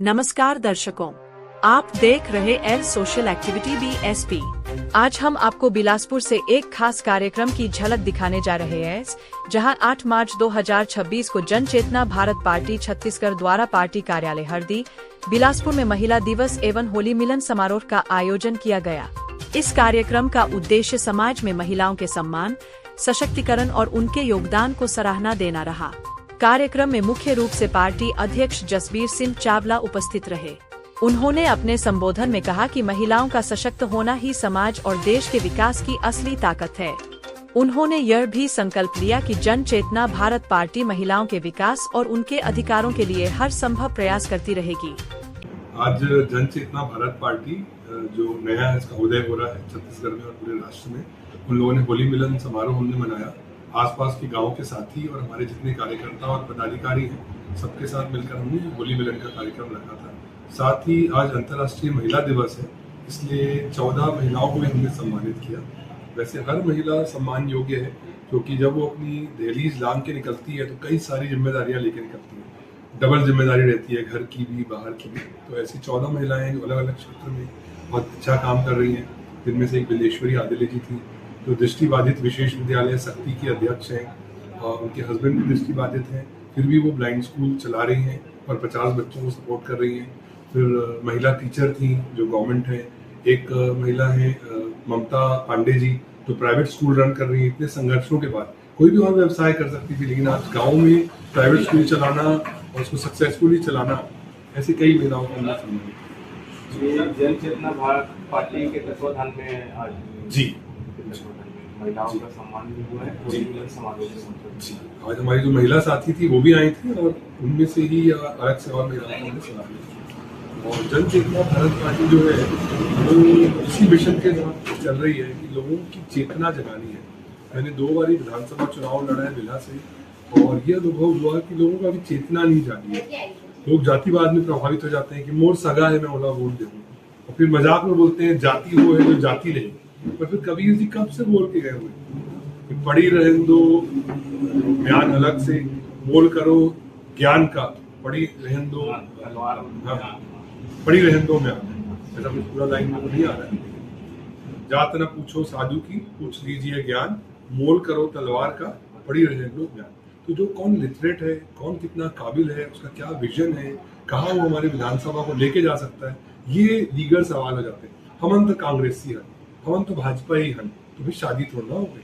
नमस्कार दर्शकों, आप देख रहे एल सोशल एक्टिविटी BSP। आज हम आपको बिलासपुर से एक खास कार्यक्रम की झलक दिखाने जा रहे हैं, जहां 8 मार्च 2026 को जन चेतना भारत पार्टी छत्तीसगढ़ द्वारा पार्टी कार्यालय हरदी बिलासपुर में महिला दिवस एवं होली मिलन समारोह का आयोजन किया गया। इस कार्यक्रम का उद्देश्य समाज में महिलाओं के सम्मान, सशक्तिकरण और उनके योगदान को सराहना देना रहा। कार्यक्रम में मुख्य रूप से पार्टी अध्यक्ष जसबीर सिंह चावला उपस्थित रहे। उन्होंने अपने संबोधन में कहा कि महिलाओं का सशक्त होना ही समाज और देश के विकास की असली ताकत है। उन्होंने यह भी संकल्प लिया कि जन चेतना भारत पार्टी महिलाओं के विकास और उनके अधिकारों के लिए हर संभव प्रयास करती रहेगी। आज जन चेतना भारत पार्टी जो नया है, इसका उदय हो रहा है छत्तीसगढ़ में और पूरे राष्ट्र में। उन लोगों ने होली मिलन समारोह हमने मनाया। आसपास के गांव के साथी और हमारे जितने कार्यकर्ता और पदाधिकारी हैं, सबके साथ मिलकर हमने होली मिलन का कार्यक्रम रखा था। साथ ही आज अंतर्राष्ट्रीय महिला दिवस है, इसलिए 14 महिलाओं को भी हमने सम्मानित किया। वैसे हर महिला सम्मान योग्य है, क्योंकि जब वो अपनी दहलीज लांघ के निकलती है तो कई सारी जिम्मेदारियां लेकर निकलती है। डबल जिम्मेदारी रहती है, घर की भी बाहर की भी। तो ऐसी 14 महिलाएं जो अलग अलग क्षेत्र में बहुत अच्छा काम कर रही हैं। जिनमें से एक बिलेश्वरी आदिले जी थी, जो दृष्टिबाधित विशेष विद्यालय शक्ति की अध्यक्ष हैं, और उनके हस्बैंड भी दृष्टिबाधित हैं, फिर भी वो ब्लाइंड स्कूल चला रही हैं और 50 बच्चों को सपोर्ट कर रही हैं। फिर महिला टीचर थी जो गवर्नमेंट है। एक महिला है ममता पांडे जी, जो प्राइवेट स्कूल रन कर रही है। इतने संघर्षों के बाद कोई भी और व्यवसाय कर सकती थी, लेकिन आज गाँव में प्राइवेट स्कूल चलाना और उसको सक्सेसफुली चलाना, ऐसी कई महिलाओं को हमने सम्मानित। जन चेतना भारत पार्टी के तत्वाधान में आज जी महिलाओं का सम्मान भी हुआ है। जी, आज हमारी जो महिला साथी थी वो भी आई थी, और उनमें से ही अलग से और महिलाओं को हमने सलाह दी। और जन चेतना भारत पार्टी जो है वो इसी मिशन के साथ चल रही है कि लोगों की चेतना जगानी है। मैंने 2 बारी विधानसभा चुनाव लड़ा है जिला से, और ये अनुभव हुआ कि लोगों का अभी चेतना नहीं जागी है। लोग जातिवाद में प्रभावित हो जाते हैं कि मोर सगा है, मैं ओला वोट दे दूँ, और फिर मजाक में बोलते हैं जाति वो है जो जाति नहीं। पर फिर कबीर जी कब से बोल के गए हुए, पढ़ी रहन दो ज्ञान अलग से, बोल करो ज्ञान का, पढ़ी रहन दो पढ़ी रहन दो ज्ञान। ऐसा कुछ पूरा लाइन में नहीं आ रहा है। जात न पूछो साधु की, पूछ लीजिए ज्ञान, मोल करो तलवार का, पढ़ी रहन दो ज्ञान। तो जो कौन लिटरेट है, कौन कितना काबिल है, उसका क्या विजन है, कहाँ वो हमारे विधानसभा को लेके जा सकता है, ये दीगर सवाल हो जाते हैं। हम तो कांग्रेसी हैं, हम तो भाजपा ही हैं, तो भी शादी थोड़ा ना हो गई।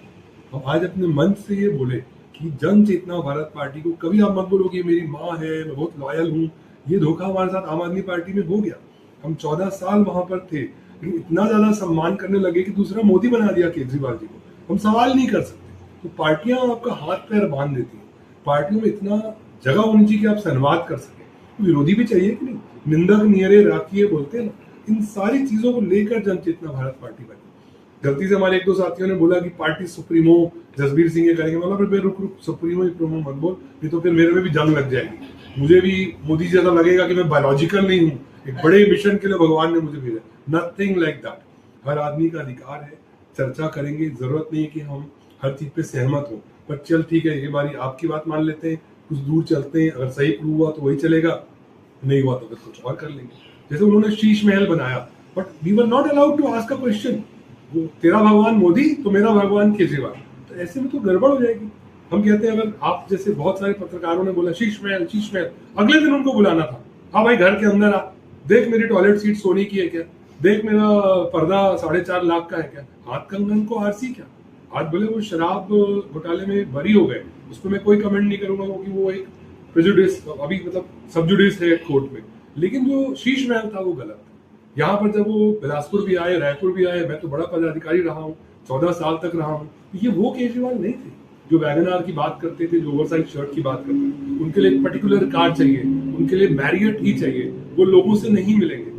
हम आज अपने मन से ये बोले कि जन चेतना भारत पार्टी को कभी आप मत बोलो कि मेरी माँ है, मैं बहुत लॉयल हूँ। ये धोखा हमारे साथ आम आदमी पार्टी में हो गया। हम 14 साल वहां पर थे, लेकिन इतना ज्यादा सम्मान करने लगे कि दूसरा मोदी बना दिया केजरीवाल जी को। हम सवाल नहीं कर सकते। तो पार्टियां आपका हाथ पैर बांध देती हैं। पार्टियों में इतना जगह होनी चाहिए कि आप संवाद कर सके। विरोधी भी चाहिए कि नहीं, निंदक नियरे राखिए बोलते हैं ना। इन सारी चीजों को लेकर जन चेतना भारत पार्टी बनी। गलती से हमारे 1-2 साथियों ने बोला कि पार्टी सुप्रीमो जसबीर सिंह ये करेंगे। मतलब फिर रुक सुप्रीमो मत बोल, नहीं तो फिर मेरे में भी जंग लग जाएगी। मुझे भी मोदी जी जैसा लगेगा कि मैं बायोलॉजिकल नहीं हूँ। एक बड़े मिशन के लिए भगवान ने मुझे भेजा। Nothing like that. हर आदमी का अधिकार है, चर्चा करेंगे। जरूरत नहीं है कि हम हर चीज पे सहमत हो, पर चल ठीक है, ये बारी आपकी बात मान लेते हैं, कुछ दूर चलते हैं। अगर सही प्रूव हुआ तो वही चलेगा, नहीं हुआ तो फिर कुछ और कर लेंगे। जैसे उन्होंने शीश महल बनाया, but we were not allowed to ask a question. वो तेरा भगवान मोदी तो मेरा भगवान केजरीवाल, तो ऐसे में तो गड़बड़ हो जाएगी। हम कहते हैं, अगर आप जैसे बहुत सारे पत्रकारों ने बोला शीश महल, अगले दिन उनको बुलाना था। हाँ भाई, घर के अंदर आ, देख मेरी टॉयलेट सीट सोने की है क्या, देख मेरा पर्दा 4.5 लाख का है क्या, हाथ कंगन को आरसी क्या। आज बोले वो शराब घोटाले में बरी हो गए, उस पर मैं कोई कमेंट नहीं करूंगा, क्योंकि वो एक प्रेजुडिस, अभी मतलब सबजुडिस है कोर्ट में। लेकिन जो शीश महल था वो गलत था। यहाँ पर जब वो बिलासपुर भी आए, रायपुर भी आए, मैं तो बड़ा पदाधिकारी रहा हूँ, 14 साल तक रहा हूँ। ये वो केजरीवाल नहीं थे जो वैगनआर की बात करते थे, जो ओवरसाइज शर्ट की बात करते थे। उनके लिए एक पर्टिकुलर कार चाहिए, उनके लिए मैरियट ही चाहिए, वो लोगों से नहीं मिलेंगे।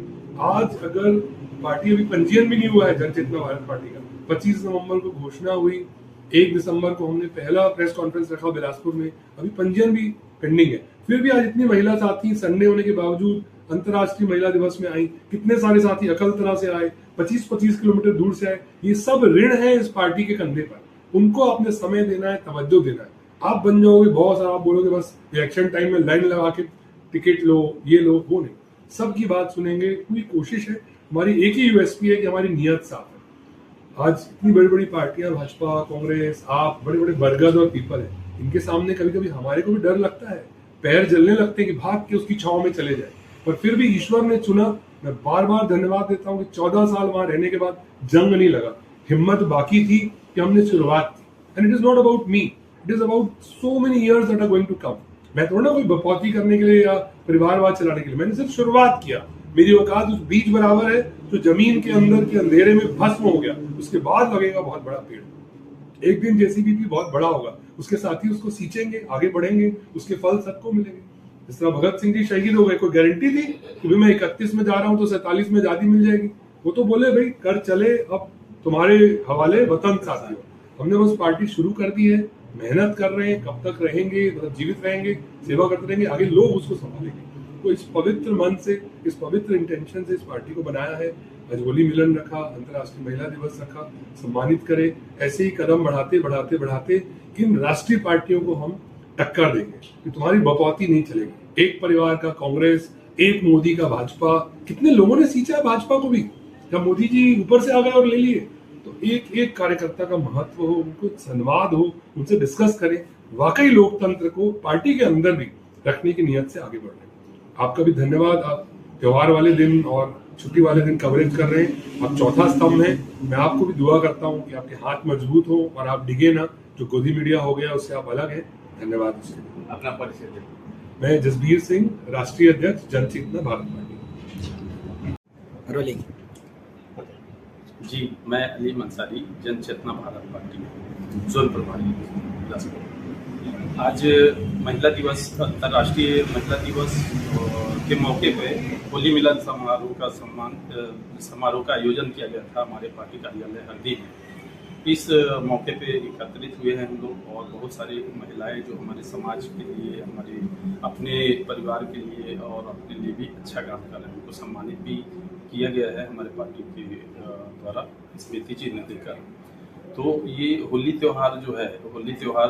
आज अगर पार्टी अभी पंजीयन भी नहीं हुआ है जन चेतना भारत पार्टी का, 25 नवंबर को घोषणा हुई, 1 दिसंबर को हमने पहला प्रेस कॉन्फ्रेंस रखा बिलासपुर में, अभी पंजीयन भी पेंडिंग है। फिर भी आज इतनी महिला साथी संडे होने के बावजूद अंतर्राष्ट्रीय महिला दिवस में आई। कितने सारे साथी अकलतरा से आए, 25-25 किलोमीटर दूर से आए। ये सब ऋण है इस पार्टी के कंधे पर। उनको अपने समय देना है, तवज्जो देना है। आप बन जाओगे बहुत सारा, आप बोलोगे बस इलेक्शन टाइम में लाइन लगा के टिकट लो, ये लो, वो नहीं। सबकी बात सुनेंगे। पूरी कोशिश है, हमारी एक ही यूएसपी है कि हमारी नीयत साफ है। आज इतनी बड़ी बड़ी पार्टियां, भाजपा, कांग्रेस, आप, बड़े बड़े बरगद और पीपल है, इनके सामने कभी कभी हमारे को भी डर लगता है, पैर जलने लगते हैं कि भाग के उसकी छांव में चले जाए, पर फिर भी ईश्वर ने चुना। मैं बार बार धन्यवाद देता हूँ कि 14 साल वहां रहने के बाद जंग नहीं लगा, हिम्मत बाकी थी कि हमने शुरुआत की। And it is not about me, it is about so many years that are going to come. मैं थोड़ा ना कोई बपौती करने के लिए या परिवारवाद चलाने के लिए, मैंने सिर्फ शुरुआत किया। मेरी औकात उस बीज बराबर है जो जमीन के अंदर के अंधेरे में भस्म हो गया, उसके बाद लगेगा बहुत बड़ा पेड़। एक दिन जेसीबीपी बहुत बड़ा होगा, उसके साथी उसको सींचेंगे, आगे बढ़ेंगे, उसके फल सबको मिलेंगे। जिस तरह भगत सिंह जी शहीद हो गए, कोई गारंटी थी कि भाई मैं 31 में जा रहा हूं तो 47 में आजादी मिल जाएगी? वो तो बोले भाई कर चले, अब तुम्हारे हवाले वतन साथियों। हमने बस पार्टी शुरू कर दी है, मेहनत कर रहे हैं, कब तक रहेंगे, मतलब जीवित रहेंगे, सेवा करते रहेंगे, आगे लोग उसको संभालेंगे। तो इस पवित्र मन से, इस पवित्र इंटेंशन से इस पार्टी को बनाया है। आज होली मिलन रखा, अंतर्राष्ट्रीय महिला दिवस रखा, सम्मानित करे। ऐसे ही कदम बढ़ाते बढ़ाते बढ़ाते किन राष्ट्रीय पार्टियों को हम टक्कर देंगे कि तुम्हारी बपौती नहीं चलेगी। एक परिवार का कांग्रेस, एक मोदी का भाजपा, कितने लोगों ने सींचा है भाजपा को भी, जब मोदी जी ऊपर से आ गए और ले लिए। तो एक एक कार्यकर्ता का महत्व हो, उनको संवाद हो, उनसे डिस्कस करें, वाकई लोकतंत्र को पार्टी के अंदर भी रखने की नियत से आगे बढ़ रहे हैं। आपका भी धन्यवाद। आप त्योहार वाले दिन और छुट्टी वाले दिन कवरेज कर रहे हैं, आप चौथा स्तंभ हैं। मैं आपको भी दुआ करता हूं कि आपके हाथ मजबूत हो और आप डिगे ना। जो गोदी मीडिया हो गया उससे आप अलग हैं। धन्यवाद उसके लिए। अपना परिचय दें। मैं जसबीर सिंह, राष्ट्रीय अध्यक्ष जनचेतना भारत पार्टी। रोलिंग। जी, मैं अलीम अंसारी, जनचेतना भारत पार्टी जोन प्रभारी बिलासपुर। आज महिला दिवस, अंतर्राष्ट्रीय महिला दिवस के मौके पे होली मिलन समारोह का आयोजन किया गया था हमारे पार्टी कार्यालय हरदी में। इस मौके पे एकत्रित हुए हैं हम लोग और बहुत सारी महिलाएं जो हमारे समाज के लिए, हमारे अपने परिवार के लिए और अपने लिए भी अच्छा काम कर रहे हैं, उनको सम्मानित भी किया गया है हमारे पार्टी के द्वारा स्मृति चिन्ह देकर। तो ये होली त्यौहार जो है, होली त्यौहार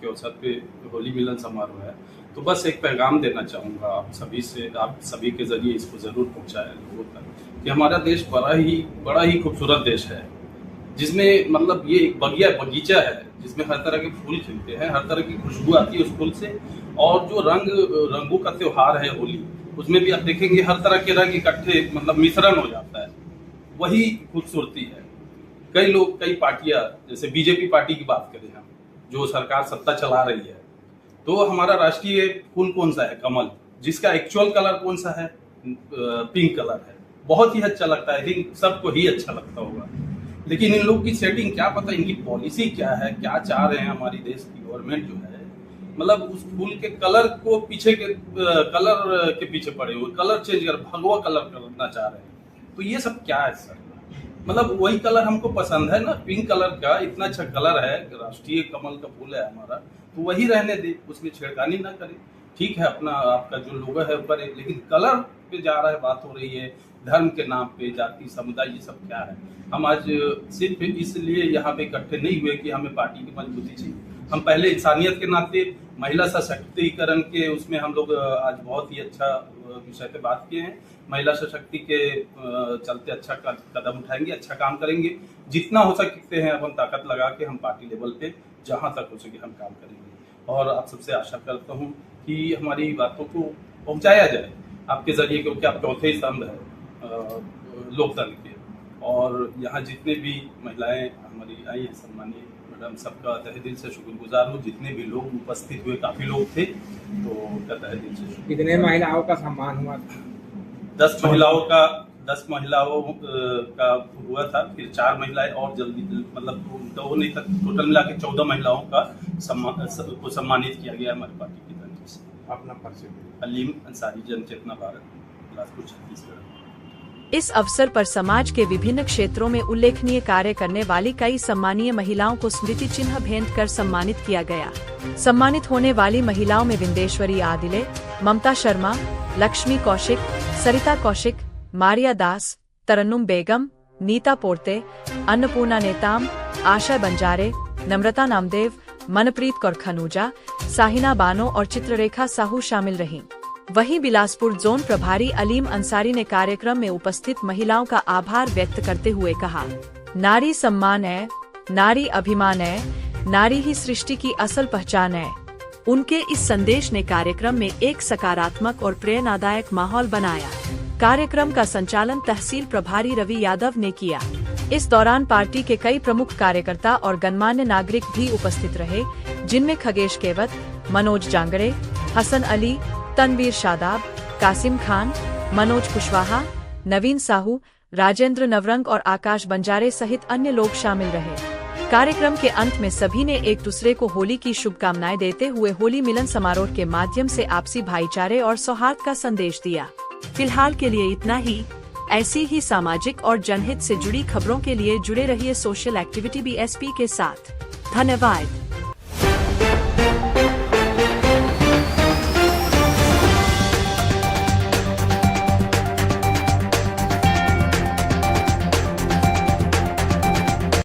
के अवसर पे होली मिलन समारोह है। तो बस एक पैगाम देना चाहूँगा आप सभी के जरिए इसको ज़रूर पहुँचाएं लोगों तक कि हमारा देश बड़ा ही खूबसूरत देश है, जिसमें मतलब ये एक बगीचा है जिसमें हर तरह के फूल खिलते हैं, हर तरह की खुशबू आती है उस फूल से। और जो रंगों का त्योहार है होली, उसमें भी आप देखेंगे हर तरह के रंग इकट्ठे मतलब मिश्रण हो जाता है, वही खूबसूरती है। कई पार्टियां, जैसे बीजेपी पार्टी की बात करें हम, जो सरकार सत्ता चला रही है, तो हमारा राष्ट्रीय फूल कौन सा है? कमल, जिसका एक्चुअल कलर कौन सा है? पिंक कलर है। बहुत ही अच्छा लगता है, आई थिंक सबको ही अच्छा लगता होगा। लेकिन इन लोग की सेटिंग क्या पता, इनकी पॉलिसी क्या है, क्या चाह रहे हैं हमारी देश की गवर्नमेंट जो है, मतलब उस फूल के कलर को कलर के पीछे पड़े हुए, कलर चेंज कर भगवा कलर करना चाह रहे हैं। तो ये सब क्या है सर? मतलब वही कलर हमको पसंद है ना, पिंक कलर का इतना अच्छा कलर है, राष्ट्रीय कमल का फूल है हमारा, तो वही रहने दे, उसमें छेड़खानी ना करे। ठीक है, अपना आपका जो लोगो है करे, लेकिन कलर पे जा रहा है, बात हो रही है धर्म के नाम पे, जाति समुदाय, ये सब क्या है? हम आज सिर्फ इसलिए यहाँ पे इकट्ठे नहीं हुए कि हमें पार्टी की मजबूती चाहिए। हम पहले इंसानियत के नाते महिला सशक्तिकरण के उसमें हम लोग आज बहुत ही अच्छा विषय पे बात किए हैं। महिला सशक्ति के चलते अच्छा कदम उठाएंगे, अच्छा काम करेंगे, जितना हो सकते हैं अपन ताकत लगा के हम पार्टी लेवल पे जहाँ तक हो सके हम काम करेंगे। और आप सबसे आशा करता हूँ कि हमारी बातों को पहुँचाया जाए आपके जरिए, क्योंकि आप चौथे स्तंभ है लोकतंत्र के। और यहाँ जितने भी महिलाएं हमारी आई हैं सम्मानीय मैडम, सबका तहे दिल से शुक्रगुजार हूँ। जितने भी लोग उपस्थित हुए, काफी लोग थे, तो उनका तहे दिल से शुक्रिया। कितने महिलाओं का सम्मान हुआ था? 10 महिलाओं का हुआ था, फिर 4 महिलाएं और जल्दी मतलब तो नहीं था, टोटल मिला के 14 महिलाओं का सम्मानित किया गया हमारी पार्टी की तरफ से। अपना परिचय। अलीम अंसारी, जनचेतना भारत, बिलासपुर, छत्तीसगढ़। इस अवसर पर समाज के विभिन्न क्षेत्रों में उल्लेखनीय कार्य करने वाली कई सम्मानीय महिलाओं को स्मृति चिन्ह भेंट कर सम्मानित किया गया। सम्मानित होने वाली महिलाओं में विंदेश्वरी आदिले, ममता शर्मा, लक्ष्मी कौशिक, सरिता कौशिक, मारिया दास, तरन्नुम बेगम, नीता पोर्ते, अन्नपूर्णा नेताम, आशा बंजारे, नम्रता नामदेव, मनप्रीत कौर खनूजा, साहिना बानो और चित्ररेखा साहू शामिल रहीं। वहीं बिलासपुर जोन प्रभारी अलीम अंसारी ने कार्यक्रम में उपस्थित महिलाओं का आभार व्यक्त करते हुए कहा, नारी सम्मान है, नारी अभिमान है, नारी ही सृष्टि की असल पहचान है। उनके इस संदेश ने कार्यक्रम में एक सकारात्मक और प्रेरणादायक माहौल बनाया। कार्यक्रम का संचालन तहसील प्रभारी रवि यादव ने किया। इस दौरान पार्टी के कई प्रमुख कार्यकर्ता और गणमान्य नागरिक भी उपस्थित रहे, जिनमें खगेश केवत, मनोज जांगड़े, हसन अली, तनवीर शादाब, कासिम खान, मनोज कुशवाहा, नवीन साहू, राजेंद्र नवरंग और आकाश बंजारे सहित अन्य लोग शामिल रहे। कार्यक्रम के अंत में सभी ने एक दूसरे को होली की शुभकामनाएं देते हुए होली मिलन समारोह के माध्यम से आपसी भाईचारे और सौहार्द का संदेश दिया। फिलहाल के लिए इतना ही। ऐसी ही सामाजिक और जनहित से जुड़ी खबरों के लिए जुड़े रहिए सोशल एक्टिविटी BSP के साथ। धन्यवाद।